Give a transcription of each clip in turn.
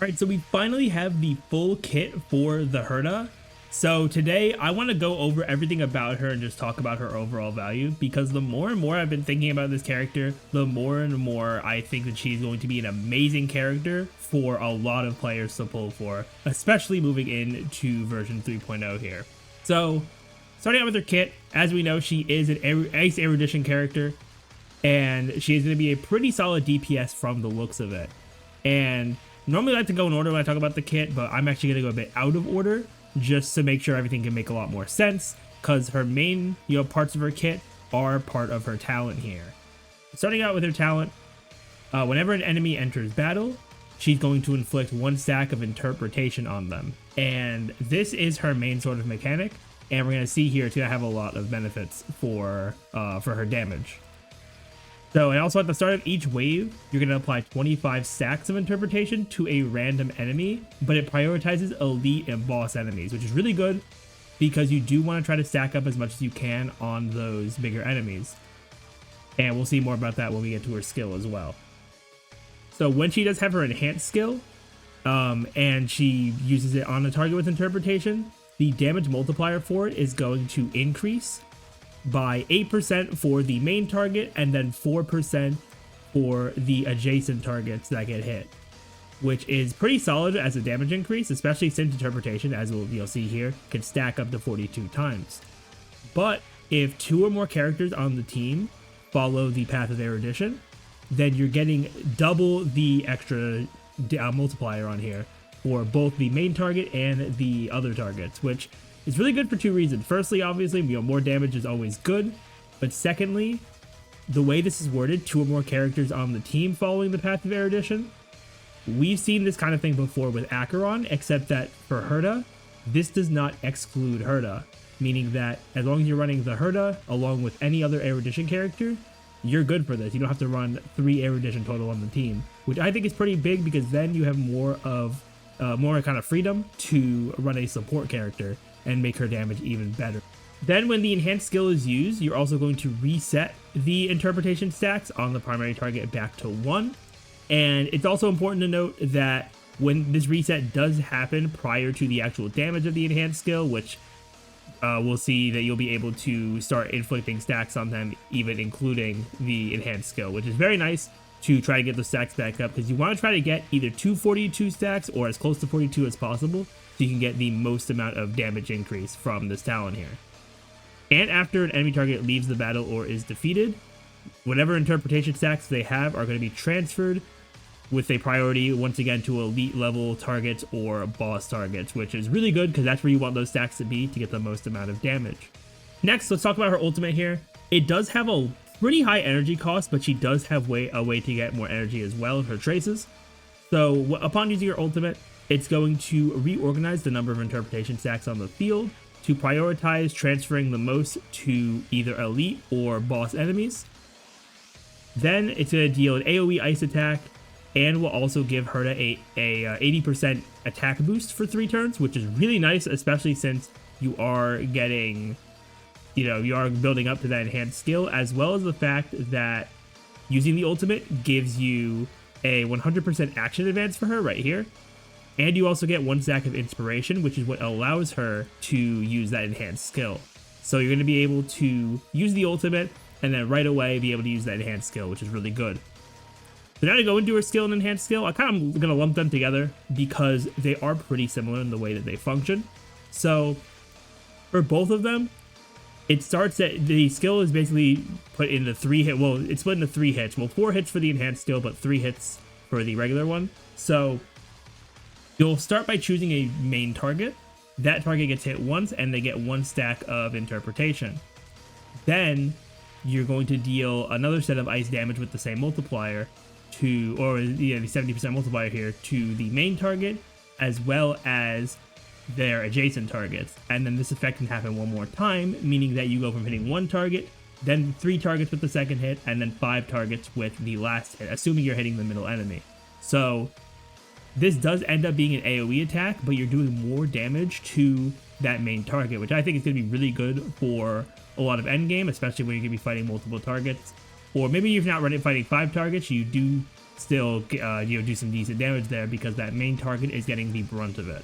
Alright, so we finally have the full kit for the Herta. So today I want to go over everything about her and just talk about her overall value, because the more and more I've been thinking about this character, the more and more I think that she's going to be an amazing character for a lot of players to pull for, especially moving into version 3.0 here. So starting out with her kit, as we know, she is an Ice Erudition character, and she is going to be a pretty solid DPS from the looks of it. And normally I like to go in order when I talk about the kit, but I'm actually going to go a bit out of order just to make sure everything can make a lot more sense, because her main, parts of her kit are part of her talent here. Starting out with her talent, whenever an enemy enters battle, she's going to inflict 1 stack of interpretation on them. And this is her main sort of mechanic, and we're going to see here it's going to have a lot of benefits for her damage. So, and also at the start of each wave, you're going to apply 25 stacks of interpretation to a random enemy, but it prioritizes elite and boss enemies, which is really good because you do want to try to stack up as much as you can on those bigger enemies. And we'll see more about that when we get to her skill as well. So when she does have her enhanced skill, and she uses it on a target with interpretation, the damage multiplier for it is going to increase by 8% for the main target and then 4% for the adjacent targets that get hit, which is pretty solid as a damage increase, especially since interpretation, as you'll see here, can stack up to 42 times. But if 2 or more characters on the team follow the path of erudition, then you're getting double the extra multiplier on here for both the main target and the other targets, which it's really good for 2 reasons. Firstly, obviously, more damage is always good. But secondly, the way this is worded, 2 or more characters on the team following the path of erudition, we've seen this kind of thing before with Acheron, except that for Herta, this does not exclude Herta, meaning that as long as you're running the Herta along with any other erudition character, you're good for this. You don't have to run 3 erudition total on the team, which I think is pretty big, because then you have more kind of freedom to run a support character and make her damage even better. Then when the enhanced skill is used, you're also going to reset the interpretation stacks on the primary target back to 1. And it's also important to note that when this reset does happen prior to the actual damage of the enhanced skill, which we'll see that you'll be able to start inflicting stacks on them, even including the enhanced skill, which is very nice to try to get the stacks back up, because you want to try to get either 242 stacks or as close to 42 as possible, so you can get the most amount of damage increase from this talent here. And after an enemy target leaves the battle or is defeated, whatever interpretation stacks they have are going to be transferred with a priority once again to elite level targets or boss targets, which is really good because that's where you want those stacks to be to get the most amount of damage. Next, let's talk about her ultimate here. It does have a pretty high energy cost, but she does have a way to get more energy as well in her traces. So upon using her ultimate, it's going to reorganize the number of interpretation stacks on the field to prioritize transferring the most to either elite or boss enemies. Then it's going to deal an AoE ice attack, and will also give Herta a 80% attack boost for 3 turns, which is really nice, especially since you are getting, you are building up to that enhanced skill, as well as the fact that using the ultimate gives you a 100% action advance for her right here. And you also get 1 stack of inspiration, which is what allows her to use that enhanced skill. So you're going to be able to use the ultimate and then right away be able to use that enhanced skill, which is really good. So now to go into her skill and enhanced skill, I kind of going to lump them together because they are pretty similar in the way that they function. So for both of them, it starts at the skill is basically put into 3 hit. Well, it's split into 3 hits. Well, 4 hits for the enhanced skill, but 3 hits for the regular one. So you'll start by choosing a main target. That target gets hit once, and they get 1 stack of interpretation. Then you're going to deal another set of ice damage with the same multiplier the 70% multiplier here to the main target, as well as their adjacent targets. And then this effect can happen 1 more time, meaning that you go from hitting 1 target, then 3 targets with the second hit, and then 5 targets with the last hit, assuming you're hitting the middle enemy. So this does end up being an AoE attack, but you're doing more damage to that main target, which I think is going to be really good for a lot of endgame, especially when you're going to be fighting multiple targets. Or maybe if you're not fighting 5 targets, you do still do some decent damage there because that main target is getting the brunt of it.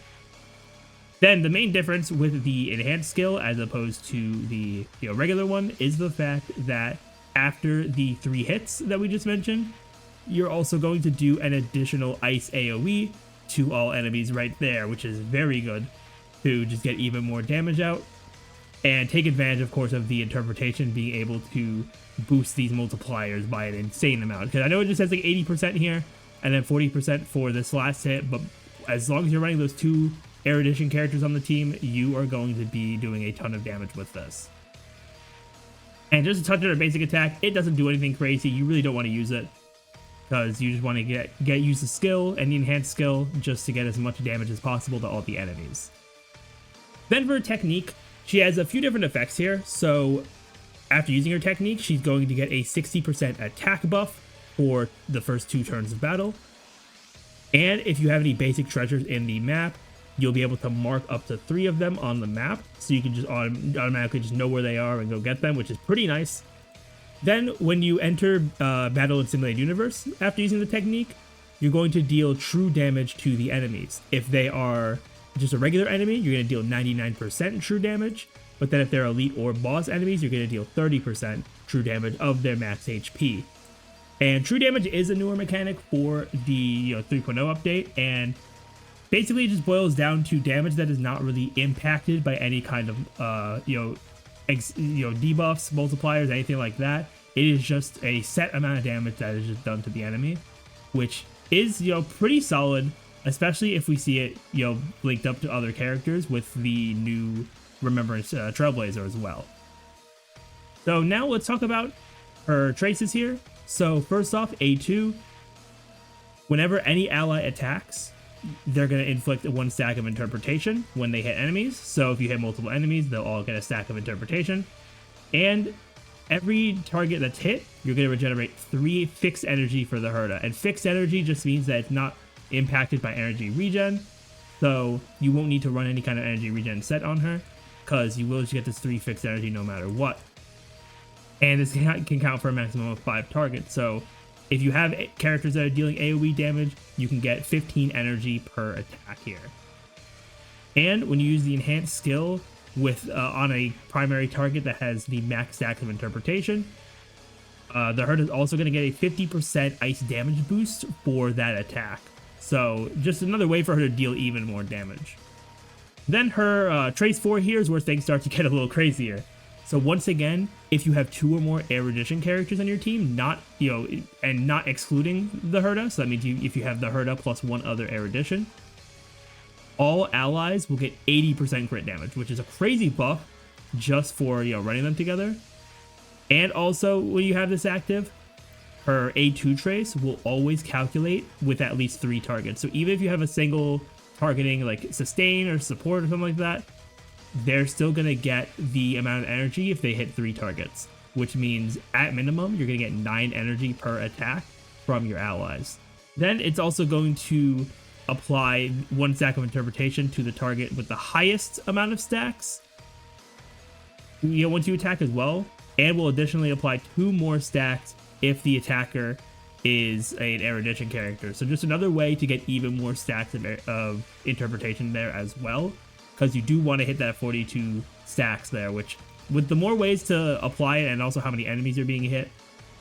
Then the main difference with the enhanced skill as opposed to the regular one is the fact that after the 3 hits that we just mentioned, you're also going to do an additional ice AoE to all enemies right there, which is very good to just get even more damage out and take advantage, of course, of the interpretation being able to boost these multipliers by an insane amount. Because I know it just has like 80% here and then 40% for this last hit, but as long as you're running those 2 erudition characters on the team, you are going to be doing a ton of damage with this. And just to touch on her basic attack, it doesn't do anything crazy. You really don't want to use it because you just want to use the skill and the enhanced skill just to get as much damage as possible to all the enemies. Then for her technique, she has a few different effects here. So after using her technique, she's going to get a 60% attack buff for the first 2 turns of battle. And if you have any basic treasures in the map, you'll be able to mark up to 3 of them on the map, so you can just automatically just know where they are and go get them, which is pretty nice. Then when you enter Battle in Simulated Universe after using the technique, you're going to deal true damage to the enemies. If they are just a regular enemy, you're going to deal 99% true damage, but then if they're elite or boss enemies, you're going to deal 30% true damage of their max HP. And true damage is a newer mechanic for the 3.0 update, and basically, it just boils down to damage that is not really impacted by any kind of, debuffs, multipliers, anything like that. It is just a set amount of damage that is just done to the enemy, which is, pretty solid, especially if we see it, linked up to other characters with the new Remembrance Trailblazer as well. So now let's talk about her traces here. So first off, A2, whenever any ally attacks, they're going to inflict 1 stack of interpretation when they hit enemies. So if you hit multiple enemies, they'll all get a stack of interpretation. And every target that's hit, you're going to regenerate 3 fixed energy for the Herta. And fixed energy just means that it's not impacted by energy regen. So you won't need to run any kind of energy regen set on her, because you will just get this 3 fixed energy no matter what. And this can count for a maximum of 5 targets. So if you have characters that are dealing AoE damage, you can get 15 energy per attack here. And when you use the enhanced skill with on a primary target that has the max stacks of interpretation, the Herta is also going to get a 50% ice damage boost for that attack. So just another way for her to deal even more damage. Then her Trace 4 here is where things start to get a little crazier. So once again, if you have 2 or more erudition characters on your team, not excluding the Herta, so that means if you have the Herta plus 1 other erudition, all allies will get 80% crit damage, which is a crazy buff just for running them together. And also when you have this active, her A2 trace will always calculate with at least 3 targets. So even if you have a single targeting like sustain or support or something like that, they're still going to get the amount of energy if they hit 3 targets, which means at minimum, you're going to get 9 energy per attack from your allies. Then it's also going to apply 1 stack of interpretation to the target with the highest amount of stacks, once you attack as well, and will additionally apply 2 more stacks if the attacker is an erudition character. So just another way to get even more stacks of interpretation there as well, because you do want to hit that 42 stacks there, which with the more ways to apply it and also how many enemies are being hit,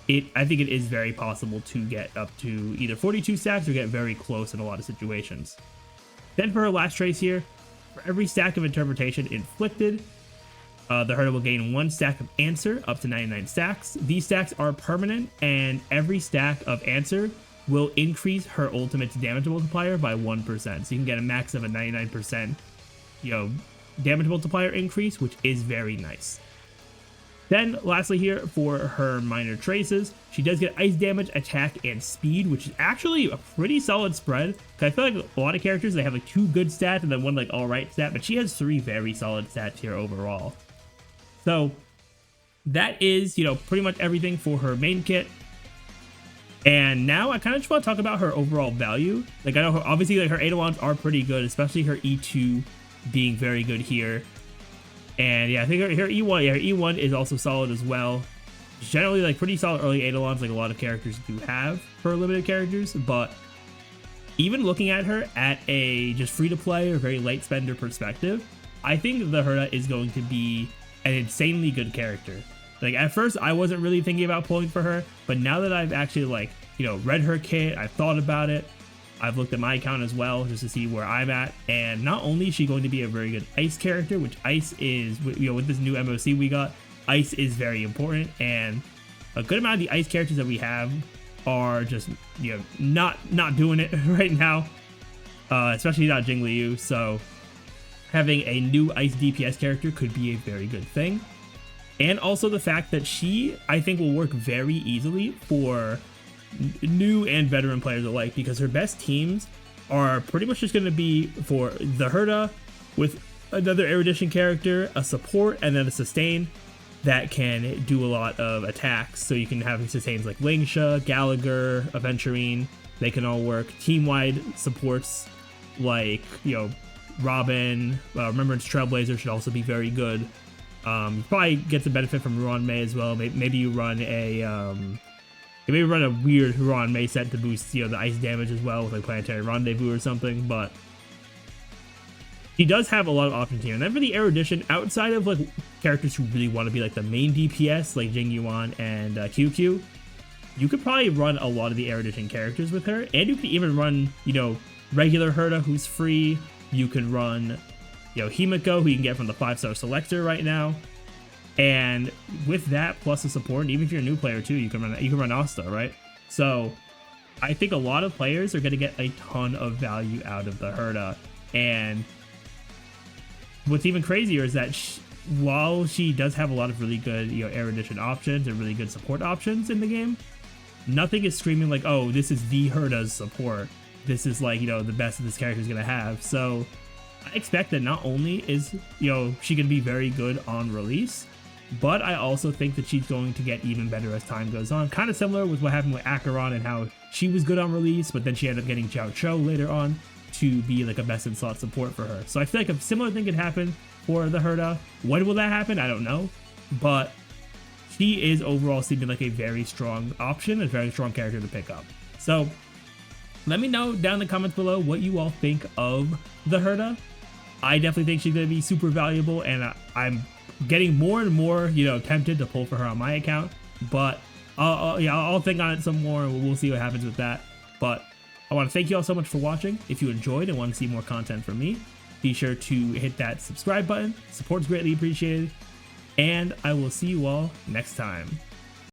I think it is very possible to get up to either 42 stacks or get very close in a lot of situations. Then for her last trace here, for every stack of interpretation inflicted, the Herta will gain 1 stack of answer up to 99 stacks. These stacks are permanent, and every stack of answer will increase her ultimate's damage multiplier by 1%. So you can get a max of a 99% damage multiplier increase, which is very nice. Then lastly here for her minor traces, she does get ice damage, attack, and speed, which is actually a pretty solid spread. Cause I feel like a lot of characters, they have like 2 good stats and then 1 like alright stat, but she has 3 very solid stats here overall. So that is, pretty much everything for her main kit. And now I kind of just want to talk about her overall value. Like I know obviously like her Eidolons are pretty good, especially her E2 being very good here. And yeah, I think her E1, her E1 is also solid as well. generally like pretty solid early Eidolons, like a lot of characters do have for limited characters. But even looking at her at a just free to play or very light spender perspective, I think the Herta is going to be an insanely good character. Like at first I wasn't really thinking about pulling for her, but now that I've actually like, you know, read her kit, I've thought about it, I've looked at my account as well just to see where I'm at, and not only is she going to be a very good ice character, which ice is, you know, with this new MOC we got, ice is very important, and a good amount of the ice characters that we have are just, you know, not doing it right now, especially not Jing Liu. So having a new ice DPS character could be a very good thing. And also the fact that she, I think, will work very easily for new and veteran players alike, because her best teams are pretty much just going to be for the Herta with another erudition character, a support, and then a sustain that can do a lot of attacks. So you can have sustains like Lingsha, Gallagher, Aventurine. They can all work. Team-wide supports like, you know, Robin, Remembrance Trailblazer should also be very good. You probably get the benefit from Ruan Mei as well. Maybe you run a maybe run a weird Ruan Mei set to boost, you know, the ice damage as well with like Planetary Rendezvous or something. But he does have a lot of options here. And then for the erudition, outside of like characters who really want to be like the main DPS like Jing Yuan and QQ, you could probably run a lot of the erudition characters with her, and you could even run, you know, regular Herta who's free. You can run, you know, Himiko, who you can get from the 5-star selector right now. And with that plus the support, and even if you're a new player too, you can run Asta, right? So I think a lot of players are going to get a ton of value out of the Herta. And what's even crazier is that while she does have a lot of really good, you know, erudition options and really good support options in the game, nothing is screaming like, oh, this is the Herta's support. This is like, you know, the best that this character is going to have. So I expect that not only is, you know, she going to be very good on release, but I also think that she's going to get even better as time goes on. Kind of similar with what happened with Acheron and how she was good on release, but then she ended up getting Chao Cho later on to be like a best in slot support for her. So I feel like a similar thing could happen for the Herta. When will that happen? I don't know. But she is overall seeming like a very strong option, a very strong character to pick up. So let me know down in the comments below what you all think of the Herta. I definitely think she's going to be super valuable, and I'm getting more and more, you know, tempted to pull for her on my account. But I'll think on it some more, and we'll see what happens with that. But I want to thank you all so much for watching. If you enjoyed and want to see more content from me, be sure to hit that subscribe button. Support's greatly appreciated. And I will see you all next time.